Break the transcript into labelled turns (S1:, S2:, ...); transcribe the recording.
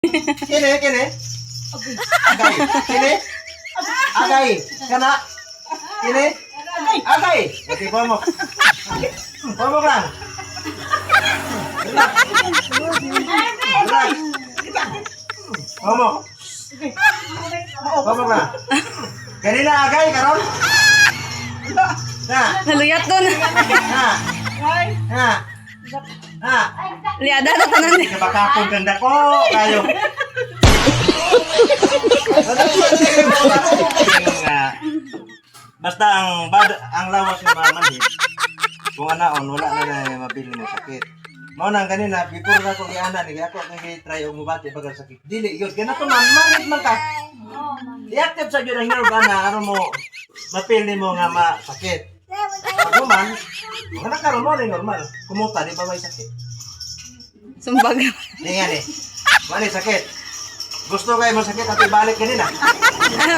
S1: Kini, kini. Agay. Kini. Agay. Kana. Kini. Agay. Okay, mo. Mo lang. Relax. Mo. Mo lang. Kanina agay karon. Na.
S2: Naluyat doon.
S1: Na. Na. Na.
S2: Liada na tanan.
S1: Hindi ka bakakong ganda ko. Kayo. Basta ang lawas ng mga manhid, kung anaon, wala na na mabili ng sakit. Mao nang kanina, before na kong iana, ako kung i-try o mubati pag sakit. Dili, yun, ganito man, manhid man ka. I-active sa yun ang nerve na, ano mo, mapili mo nga masakit. Pag man, mga nakaroon mo, normal. Kumuta, di ba may sakit?
S2: Sumbag.
S1: Hindi nga ni. Mali sakit. Gusto kayo masakit at ibalik kanina.
S2: Ano?